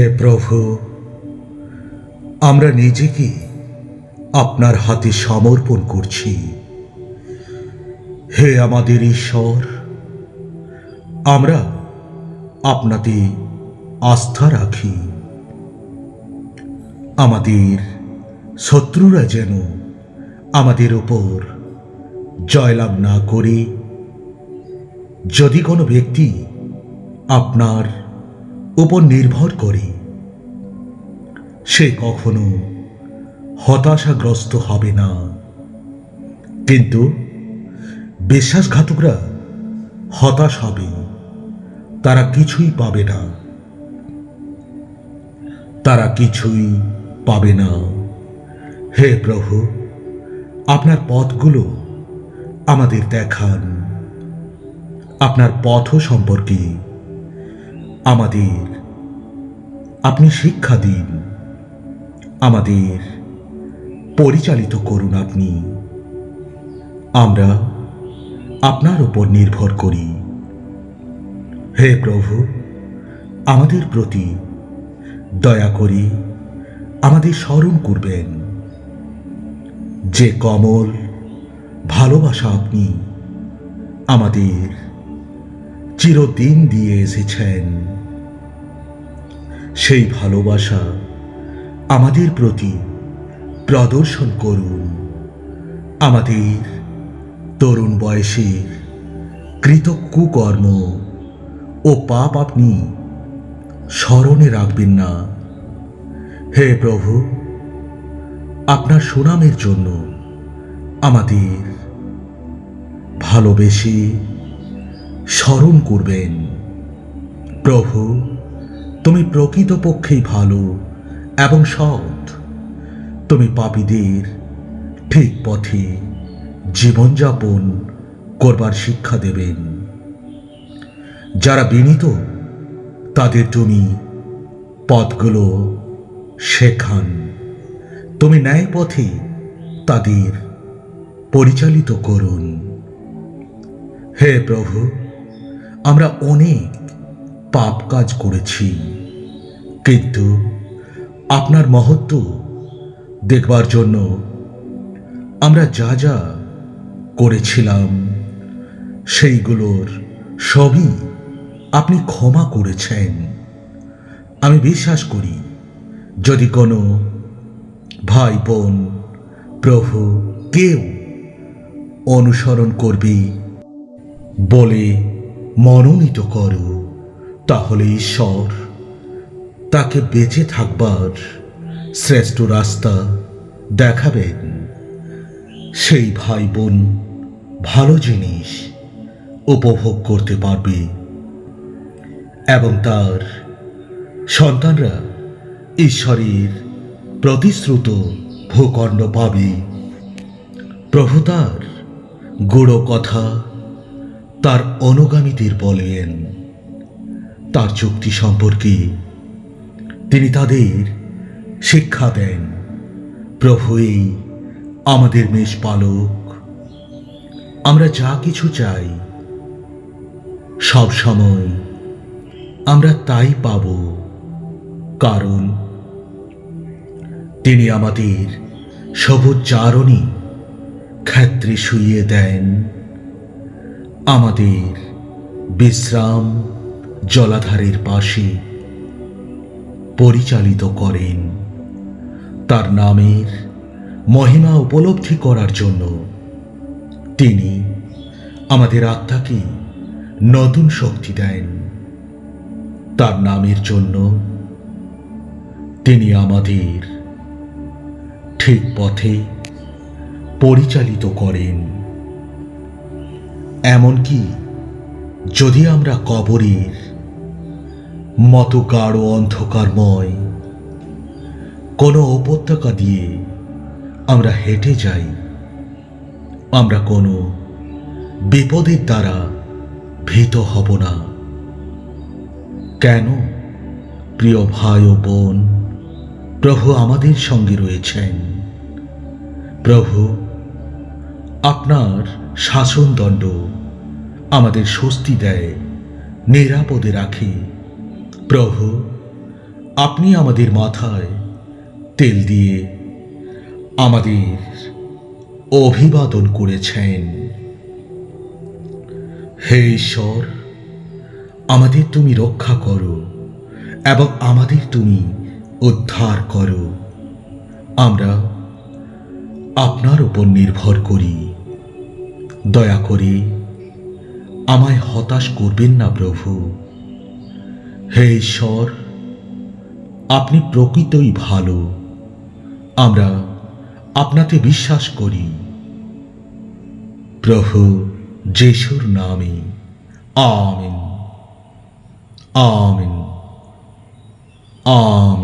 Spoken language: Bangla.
হে প্রভু, আমরা নিজেকে আপনার হাতে সমর্পণ করছি। হে আমাদের ঈশ্বর, আমরা আপনাতে আস্থা রাখি। আমাদের শত্রুরা যেন আমাদের ওপর জয়লাভ না করে, যদি কোনো ব্যক্তি আপনার উপর নির্ভর করে, সে কখনো হতাশাগ্রস্ত হবে না। কিন্তু বিশ্বাসঘাতকরা হতাশ হবে, তারা কিছুই পাবে না, তারা কিছুই পাবে না। হে প্রভু, আপনার পথগুলো আমাদের দেখান। আপনার পথ সম্পর্কে আমাদের আপনি শিক্ষা দিন, আমাদের পরিচালিত করুন আপনি। আমরা আপনার উপর নির্ভর করি। হে প্রভু, আমাদের প্রতি দয়া করে আমাদের স্মরণ করবেন যে কমল ভালোবাসা আপনি আমাদের চিরদিন দিয়ে এসেছেন। সেই ভালোবাসা আমাদের প্রতি প্রদর্শন করুন। আমাদের তরুণ বয়সের কৃত কুকর্ম ও পাপ আপনি স্মরণে রাখবেন না। হে প্রভু, আপনার সুনামের জন্য আমাদের ভালোবেসে স্মরণ করবেন। প্রভু, তুমি প্রকৃতপক্ষেই ভালো এবং সৎ। তুমি পাপীদের ঠিক পথে জীবনযাপন করবার শিক্ষা দেবেন। যারা বিনীত তাদের তুমি পথগুলো শেখান। তুমি ন্যায় পথে তাদের পরিচালিত করুন। হে প্রভু, আমরা অনেক পাপ কাজ করেছি, কিন্তু আপনার মহত্ব দেখবার জন্য আমরা যা যা করেছিলাম সেইগুলোর সবই আপনি ক্ষমা করেছেন। আমি বিশ্বাস করি, যদি কোনো ভাই বোন প্রভু কেউ অনুসরণ করবে বলে মনোনীত করো, তাহলে ঈশ্বর তাকে বেঁচে থাকবার শ্রেষ্ঠ রাস্তা দেখাবেন। সেই ভাই বোন ভালো জিনিস উপভোগ করতে পারবে এবং তার সন্তানরা ঈশ্বরের প্রতিশ্রুত ভূখণ্ড পাবে। প্রভু তার গূঢ় কথা তার অনুগামীদের বলেন। তার চুক্তি সম্পর্কে তিনি তাদের শিক্ষা দেন। প্রভুই আমাদের মেষপালক। আমরা যা কিছু চাই সব সময় আমরা তাই পাব, কারণ তিনি আমাদের সবুজ চারণী ক্ষেত্রে শুইয়ে দেন, আমাদের বিশ্রাম জলাধারের পাশে পরিচালিত করেন। তার নামের মহিমা উপলব্ধি করার জন্য তিনি আমাদের আত্মাকে নতুন শক্তি দেন। তার নামের জন্য তিনি আমাদের ঠিক পথে পরিচালিত করেন। এমনকি যদি আমরা কবরের মতো গাঢ় অন্ধকারময় কোনো উপত্যকা দিয়ে আমরা হেঁটে যাই, আমরা কোনো বিপদের দ্বারা ভীত হব না। কেন, প্রিয় ভাই ও বোন, প্রভু আমাদের সঙ্গে রয়েছেন। প্রভু, আপনার শাসনদণ্ড আমাদের স্বস্তি দেয়, নিরাপদে রাখে। প্রভু, আপনি আমাদের মাথায় তেল দিয়ে আমাদের অভিবাদন করেছেন। হে ঈশ্বর, আমাদের তুমি রক্ষা করো এবং আমাদের তুমি উদ্ধার করো। আমরা আপনার উপর নির্ভর করি। দয়া করে আমায় হতাশ করবেন না প্রভু। হে ঈশ্বর, আপনি প্রকৃতই ভালো। আমরা আপনাতে বিশ্বাস করি। প্রভু যিশুর নামে আমিন, আমিন, আমিন।